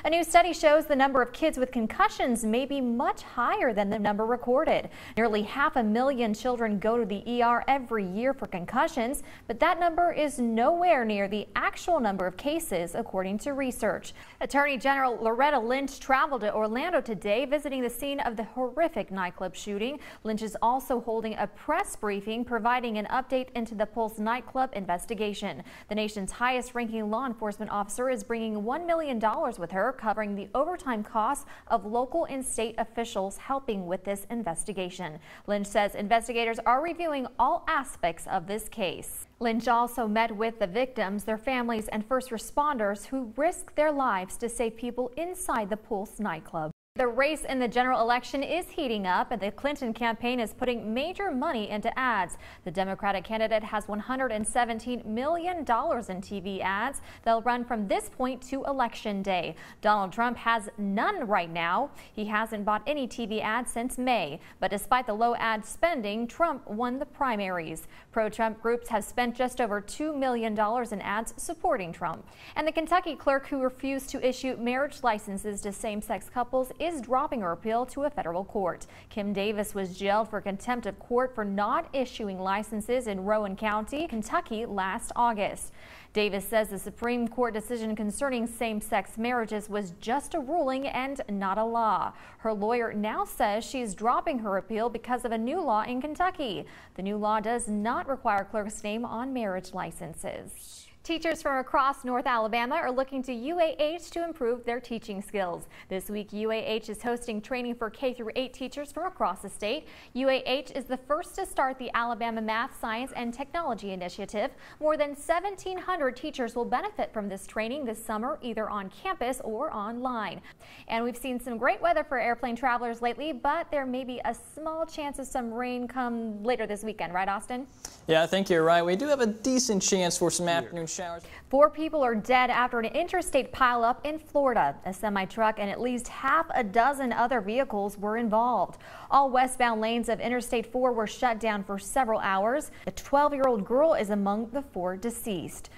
A new study shows the number of kids with concussions may be much higher than the number recorded. Nearly 500,000 children go to the ER every year for concussions, but that number is nowhere near the actual number of cases, according to research. Attorney General Loretta Lynch traveled to Orlando today, visiting the scene of the horrific nightclub shooting. Lynch is also holding a press briefing, providing an update into the Pulse nightclub investigation. The nation's highest-ranking law enforcement officer is bringing $1 million with her, covering the overtime costs of local and state officials helping with this investigation. Lynch says investigators are reviewing all aspects of this case. Lynch also met with the victims, their families, and first responders who risked their lives to save people inside the Pulse nightclub. The race in the general election is heating up, and the Clinton campaign is putting major money into ads. The Democratic candidate has $117 million in TV ads. They'll run from this point to Election Day. Donald Trump has none right now. He hasn't bought any TV ads since May. But despite the low ad spending, Trump won the primaries. Pro-Trump groups have spent just over $2 million in ads supporting Trump. And the Kentucky clerk who refused to issue marriage licenses to same-sex couples is dropping her appeal to a federal court. Kim Davis was jailed for contempt of court for not issuing licenses in Rowan County, Kentucky last August. Davis says the Supreme Court decision concerning same-sex marriages was just a ruling and not a law. Her lawyer now says she's dropping her appeal because of a new law in Kentucky. The new law does not require clerk's name on marriage licenses. Teachers from across North Alabama are looking to UAH to improve their teaching skills. This week, UAH is hosting training for K-8 teachers from across the state. UAH is the first to start the Alabama Math, Science, and Technology Initiative. More than 1,700 teachers will benefit from this training this summer, either on campus or online. And we've seen some great weather for airplane travelers lately, but there may be a small chance of some rain come later this weekend, right, Austin? Yeah, I think you're right. We do have a decent chance for some afternoon showers. 4 people are dead after an interstate pileup in Florida. A semi-truck and at least half a dozen other vehicles were involved. All westbound lanes of Interstate 4 were shut down for several hours. A 12-year-old girl is among the 4 deceased.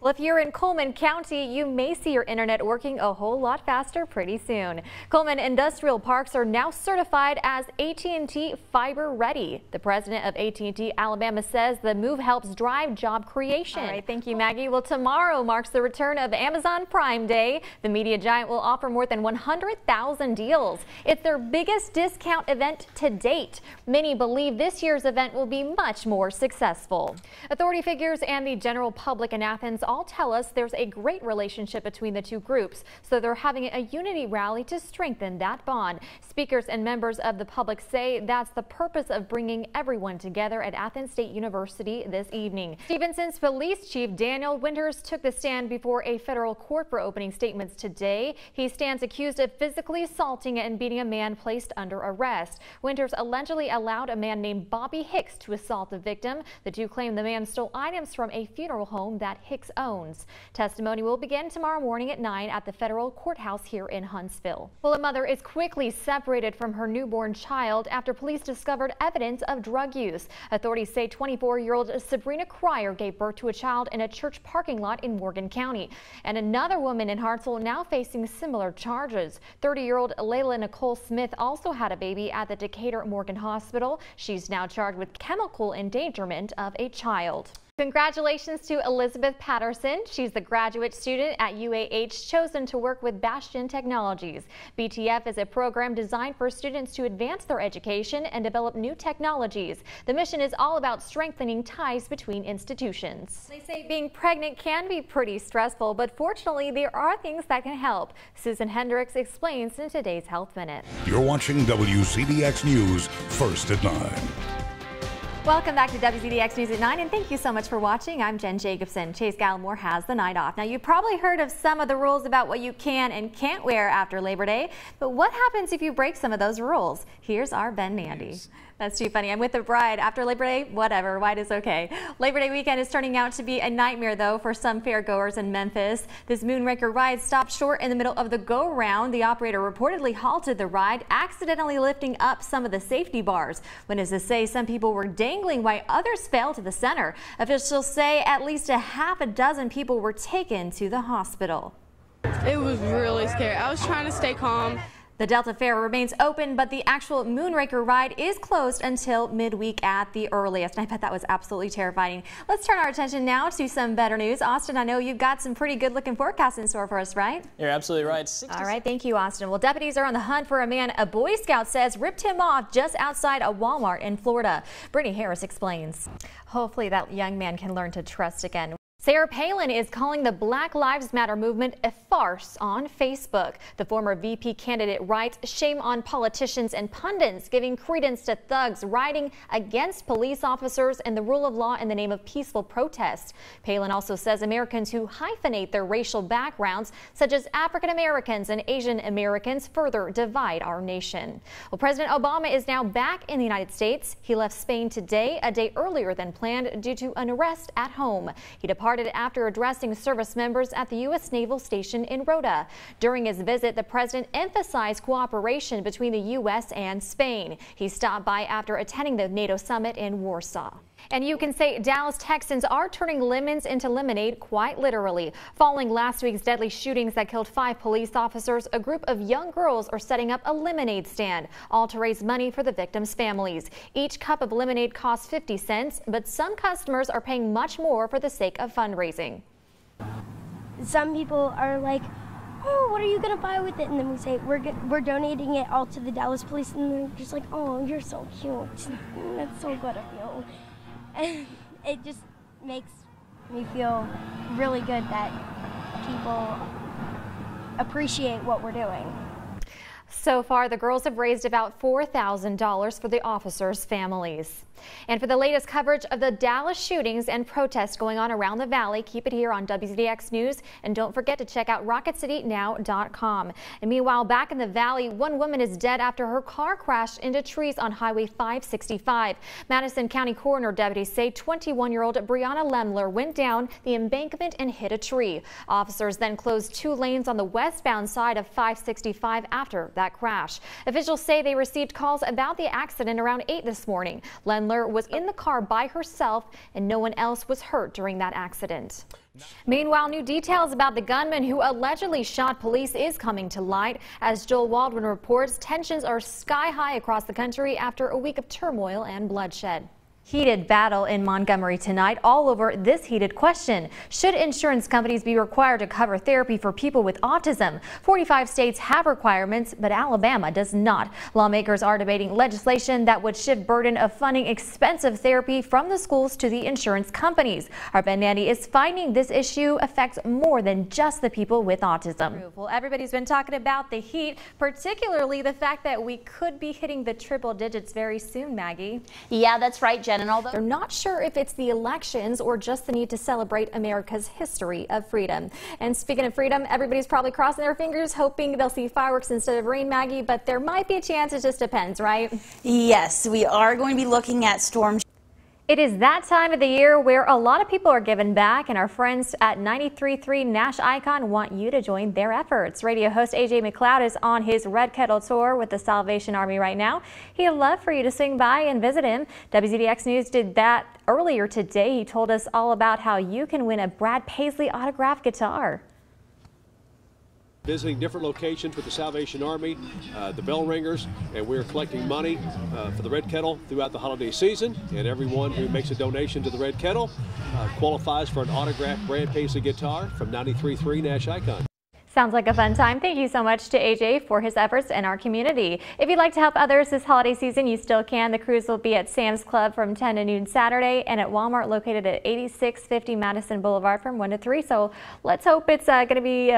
Well, if you're in Coleman County, you may see your internet working a whole lot faster pretty soon. Coleman industrial parks are now certified as AT&T Fiber Ready. The president of AT&T Alabama says the move helps drive job creation. All right, thank you, Maggie. Well, tomorrow marks the return of Amazon Prime Day. The media giant will offer more than 100,000 deals. It's their biggest discount event to date. Many believe this year's event will be much more successful. Authority figures and the general public in Athens all tell us there's a great relationship between the two groups, so they're having a unity rally to strengthen that bond. Speakers and members of the public say that's the purpose of bringing everyone together at Athens State University this evening. Stevenson's Police Chief Daniel Winters took the stand before a federal court for opening statements today. He stands accused of physically assaulting and beating a man placed under arrest. Winters allegedly allowed a man named Bobby Hicks to assault the victim. The two claim the man stole items from a funeral home that Hicks owns. Testimony will begin tomorrow morning at 9 at the federal courthouse here in Huntsville. Well, a mother is quickly separated from her newborn child after police discovered evidence of drug use. Authorities say 24-year-old Sabrina Cryer gave birth to a child in a church parking lot in Morgan County. And another woman in Hartselle now facing similar charges. 30-year-old Layla Nicole Smith also had a baby at the Decatur Morgan Hospital. She's now charged with chemical endangerment of a child. Congratulations to Elizabeth Patterson. She's the graduate student at UAH chosen to work with Bastion Technologies. BTF is a program designed for students to advance their education and develop new technologies. The mission is all about strengthening ties between institutions. They say being pregnant can be pretty stressful, but fortunately there are things that can help. Susan Hendricks explains in today's Health Minute. You're watching WCDX News first at 9. Welcome back to WCDX News at 9, and thank you so much for watching. I'm Jen Jacobson. Chase Gallimore has the night off. Now, you've probably heard of some of the rules about what you can and can't wear after Labor Day, but what happens if you break some of those rules? Here's our Ben Nandy. That's too funny. I'm with the bride. After Labor Day, whatever. White is okay. Labor Day weekend is turning out to be a nightmare, though, for some fairgoers in Memphis. This Moonraker ride stopped short in the middle of the go-round. The operator reportedly halted the ride, accidentally lifting up some of the safety bars. Witnesses say some people were dangling while others fell to the center. Officials say at least a half a dozen people were taken to the hospital. It was really scary. I was trying to stay calm. The Delta Fair remains open, but the actual Moonraker ride is closed until midweek at the earliest. And I bet that was absolutely terrifying. Let's turn our attention now to some better news. Austin, I know you've got some pretty good looking forecasts in store for us, right? You're absolutely right. All right, thank you, Austin. Well, deputies are on the hunt for a man a Boy Scout says ripped him off just outside a Walmart in Florida. Brittany Harris explains. Hopefully that young man can learn to trust again. Sarah Palin is calling the Black Lives Matter movement a farce on Facebook. The former VP candidate writes, shame on politicians and pundits giving credence to thugs riding against police officers and the rule of law in the name of peaceful protest. Palin also says Americans who hyphenate their racial backgrounds, such as African Americans and Asian Americans, further divide our nation. Well, President Obama is now back in the United States. He left Spain today, a day earlier than planned due to an arrest at home. He departed after addressing service members at the U.S. Naval Station in Rota. During his visit, the president emphasized cooperation between the U.S. and Spain. He stopped by after attending the NATO summit in Warsaw. And you can say Dallas Texans are turning lemons into lemonade quite literally. Following last week's deadly shootings that killed 5 police officers, a group of young girls are setting up a lemonade stand, all to raise money for the victims' families. Each cup of lemonade costs 50 cents, but some customers are paying much more for the sake of fundraising. Some people are like, oh, what are you going to buy with it? And then we say, we're donating it all to the Dallas police. And they're just like, oh, you're so cute. That's so good of you. And it just makes me feel really good that people appreciate what we're doing. So far, the girls have raised about $4,000 for the officers' families. And for the latest coverage of the Dallas shootings and protests going on around the valley, keep it here on WZDX News. And don't forget to check out RocketCityNow.com. And meanwhile, back in the valley, one woman is dead after her car crashed into trees on Highway 565. Madison County coroner deputies say 21-year-old Brianna Lemler went down the embankment and hit a tree. Officers then closed 2 lanes on the westbound side of 565 after that crash. Officials say they received calls about the accident around 8 this morning. Lemler was in the car by herself and no one else was hurt during that accident. Meanwhile, new details about the gunman who allegedly shot police is coming to light. As Joel Waldron reports, tensions are sky high across the country after a week of turmoil and bloodshed. Heated battle in Montgomery tonight all over this heated question. Should insurance companies be required to cover therapy for people with autism? 45 states have requirements, but Alabama does not. Lawmakers are debating legislation that would shift burden of funding expensive therapy from the schools to the insurance companies. Our Ben Nandy is finding this issue affects more than just the people with autism. Well, everybody's been talking about the heat, particularly the fact that we could be hitting the triple digits very soon, Maggie. Yeah, that's right, Jen. And although they're not sure if it's the elections or just the need to celebrate America's history of freedom. And speaking of freedom, everybody's probably crossing their fingers, hoping they'll see fireworks instead of rain, Maggie, but there might be a chance. It just depends, right? Yes, we are going to be looking at storm. It is that time of the year where a lot of people are giving back, and our friends at 93.3 Nash Icon want you to join their efforts. Radio host AJ McLeod is on his Red Kettle tour with the Salvation Army right now. He'd love for you to swing by and visit him. WZDX News did that earlier today. He told us all about how you can win a Brad Paisley autographed guitar. Visiting different locations with the Salvation Army, the bell ringers, and we're collecting money for the Red Kettle throughout the holiday season. And everyone who makes a donation to the Red Kettle qualifies for an autographed Brad Paisley guitar from 93.3 Nash Icon. Sounds like a fun time. Thank you so much to AJ for his efforts in our community. If you'd like to help others this holiday season, you still can. The cruise will be at Sam's Club from 10 to noon Saturday and at Walmart located at 8650 Madison Boulevard from 1 to 3. So let's hope it's going to be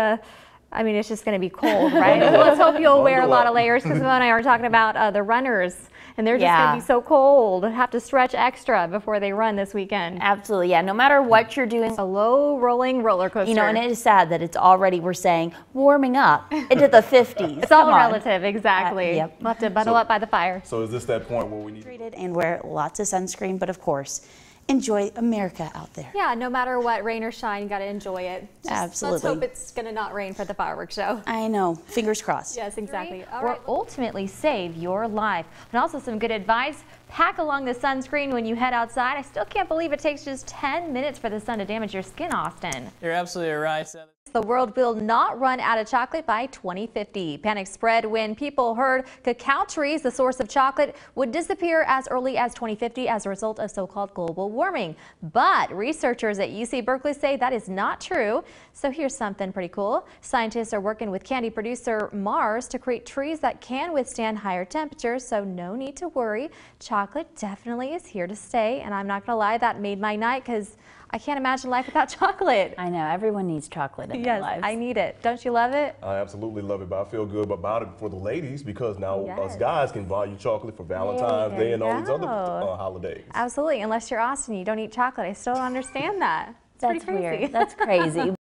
I mean, it's just going to be cold, right? So let's hope you'll wear a lot of layers, because Mo and I are talking about the runners, and they're just going to be so cold. Have to stretch extra before they run this weekend. Absolutely, yeah. No matter what you're doing. A low rolling roller coaster. You know, and it is sad that it's already, we're saying, warming up into the 50s. It's all relative, exactly. Yep. We'll have to bundle up by the fire. So is this that point where we need to and wear lots of sunscreen, but of course, enjoy America out there. Yeah, no matter what, rain or shine, you got to enjoy it. Absolutely. Let's hope it's going to not rain for the fireworks show. I know. Fingers crossed. Yes, exactly. Or ultimately save your life. And also some good advice. Pack along the sunscreen when you head outside. I still can't believe it takes just 10 minutes for the sun to damage your skin, Austin. You're absolutely right. The world will not run out of chocolate by 2050. Panic spread when people heard cacao trees, the source of chocolate, would disappear as early as 2050 as a result of so-called global warming. But researchers at UC Berkeley say that is not true. So here's something pretty cool. Scientists are working with candy producer Mars to create trees that can withstand higher temperatures, so no need to worry. Chocolate definitely is here to stay, and I'm not gonna lie, that made my night because I can't imagine life without chocolate. I know, everyone needs chocolate in their lives. Yes, I need it. Don't you love it? I absolutely love it, but I feel good about it for the ladies because now us guys can buy you chocolate for Valentine's Day and all these other holidays. Absolutely, unless you're Austin, you don't eat chocolate. I still don't understand that. It's That's pretty crazy. weird. That's crazy.